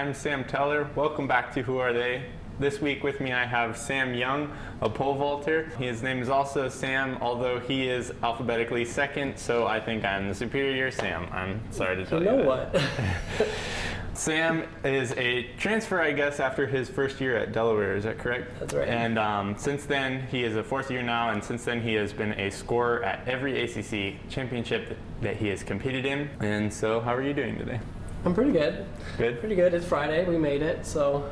I'm Sam Teller. Welcome back to Who Are They? This week with me I have Sam Young, a pole vaulter. His name is also Sam, although he is alphabetically second, so I think I'm the superior Sam. I'm sorry to tell you that. You know what? Sam is a transfer, I guess, after his first year at Delaware. Is that correct? That's right. And since then, he is a fourth year now, and since then he has been a scorer at every ACC championship that he has competed in. And so, how are you doing today? I'm pretty good. Good? Pretty good. It's Friday. We made it, so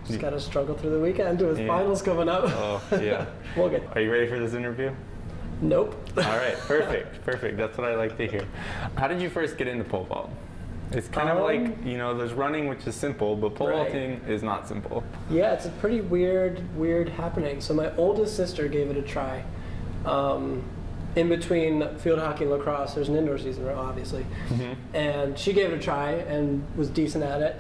just got to struggle through the weekend with finals coming up. Oh, yeah. We'll get. Are you ready for this interview? Nope. All right, perfect. That's what I like to hear. How did you first get into pole vault? It's kind of like, there's running, which is simple, but pole vaulting is not simple. Yeah, it's a pretty weird happening. So my oldest sister gave it a try. In between field hockey and lacrosse, there's an indoor season, obviously. And she gave it a try and was decent at it.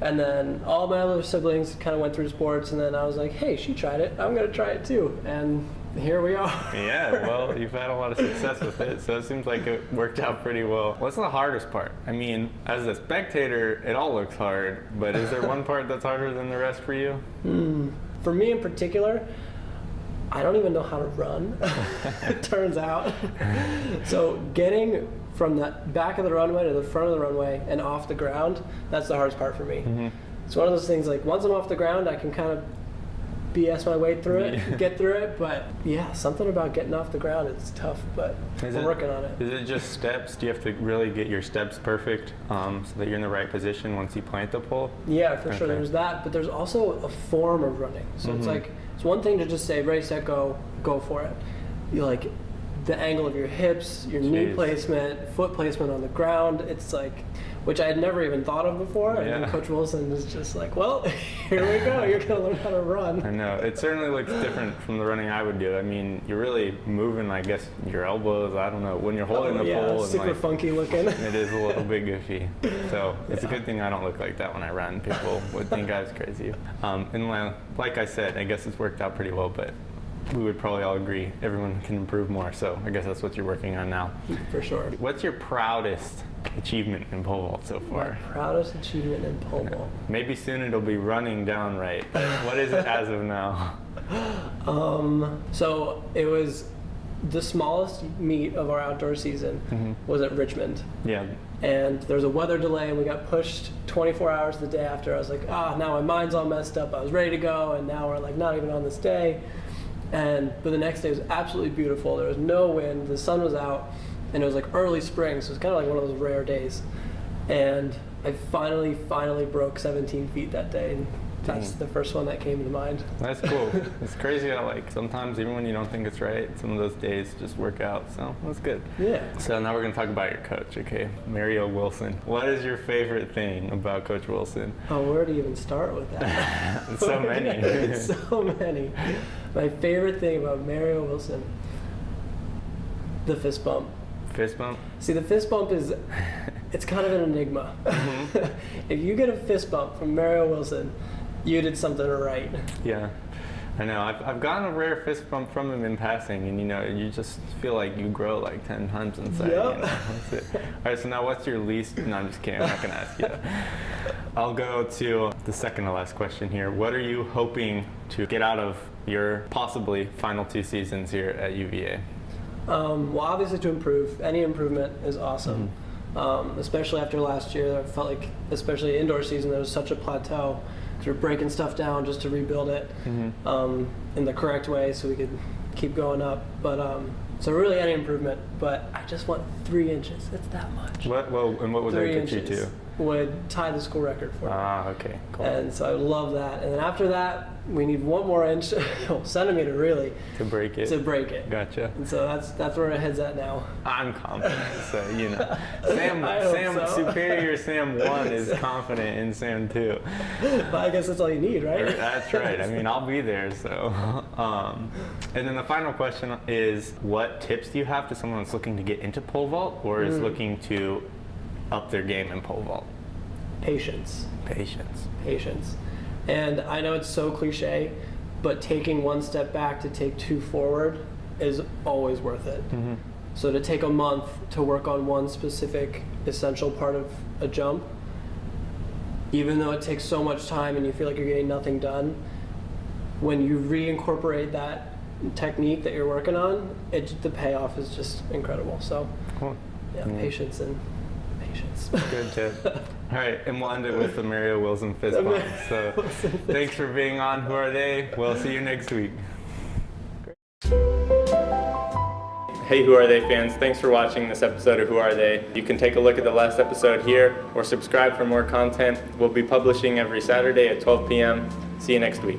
And then all my other siblings kind of went through sports, and then I was like, hey, she tried it, I'm going to try it too. And here we are. Yeah, well, you've had a lot of success with it, so it seems like it worked out pretty well. What's the hardest part? I mean, as a spectator, it all looks hard, but is there one part that's harder than the rest for you? For me in particular, I don't even know how to run, it turns out. So getting from the back of the runway to the front of the runway and off the ground, that's the hardest part for me. It's one of those things, like, once I'm off the ground, I can kind of BS my way through it, get through it, but yeah, something about getting off the ground, it's tough, but we're working on it. Is it just steps? Do you have to really get your steps perfect so that you're in the right position once you plant the pole? Yeah, for sure, there's that, but there's also a form of running. So it's like, it's one thing to just say, ready, set, go for it. You like the angle of your hips, your knee placement, foot placement on the ground, it's like, which I had never even thought of before. And then Coach Wilson is just like, well, here we go. You're going to learn how to run. I know. It certainly looks different from the running I would do. I mean, you're really moving, I guess, your elbows. I don't know. When you're holding the pole. Super funky looking. It is a little bit goofy. So it's a good thing I don't look like that when I run. People would think I was crazy. And like I said, I guess it's worked out pretty well, but we would probably all agree everyone can improve more. So I guess that's what you're working on now. For sure. What's your proudest achievement in pole vault so far? My proudest achievement in pole vault. Maybe soon it'll be running downright. What is it as of now? So it was the smallest meet of our outdoor season was at Richmond. Yeah. And there was a weather delay, and we got pushed 24 hours the day after. I was like, now my mind's all messed up. I was ready to go, and now we're like not even on this day. But the next day was absolutely beautiful. There was no wind. The sun was out. And it was like early spring, so it's kind of like one of those rare days. And I finally broke 17 feet that day. And that's the first one that came to mind. That's cool. It's crazy how, like, sometimes even when you don't think it's right, some of those days just work out. So that's good. Yeah. So now we're going to talk about your coach, okay? Mario Wilson. What is your favorite thing about Coach Wilson? Oh, where to even start with that? So many. So many. My favorite thing about Mario Wilson, the fist bump. Fist bump? See, the fist bump is, it's kind of an enigma. If you get a fist bump from Mario Wilson, you did something right. Yeah, I know. I've gotten a rare fist bump from him in passing, and you just feel like you grow like 10 times inside. Yep. That's it. All right, so now what's your least? No, I'm just kidding. I'm not gonna ask you that. I'll go to the second to last question here. What are you hoping to get out of your possibly final 2 seasons here at UVA? Well, obviously to improve. Any improvement is awesome. Especially after last year, I felt like, especially indoor season, there was such a plateau. So we're breaking stuff down just to rebuild it in the correct way so we could keep going up. But so really any improvement. But I just want 3 inches. It's that much. And what would that get you to? Would tie the school record for me. Okay, cool. And so I would love that. And then after that, we need 1 more inch, centimeter really, to break it. Gotcha. And so that's where it heads at now. I'm confident, so Sam superior Sam 1 is confident in Sam 2. But I guess that's all you need, right? That's right. I mean, I'll be there. So, and then the final question is, what tips do you have to someone that's looking to get into pole vault or is looking to up their game in pole vault? Patience. Patience. And I know it's so cliche, but taking 1 step back to take 2 forward is always worth it. So to take a month to work on one specific essential part of a jump, even though it takes so much time and you feel like you're getting nothing done, when you reincorporate that technique that you're working on, the payoff is just incredible. So, Cool. yeah, patience and patience. Good tip. All right, and we'll end it with the Mario Wilson fist bump. So thanks for being on Who Are They? We'll see you next week. Hey Who Are They fans, thanks for watching this episode of Who Are They. You can take a look at the last episode here or subscribe for more content. We'll be publishing every Saturday at 12 p.m. See you next week.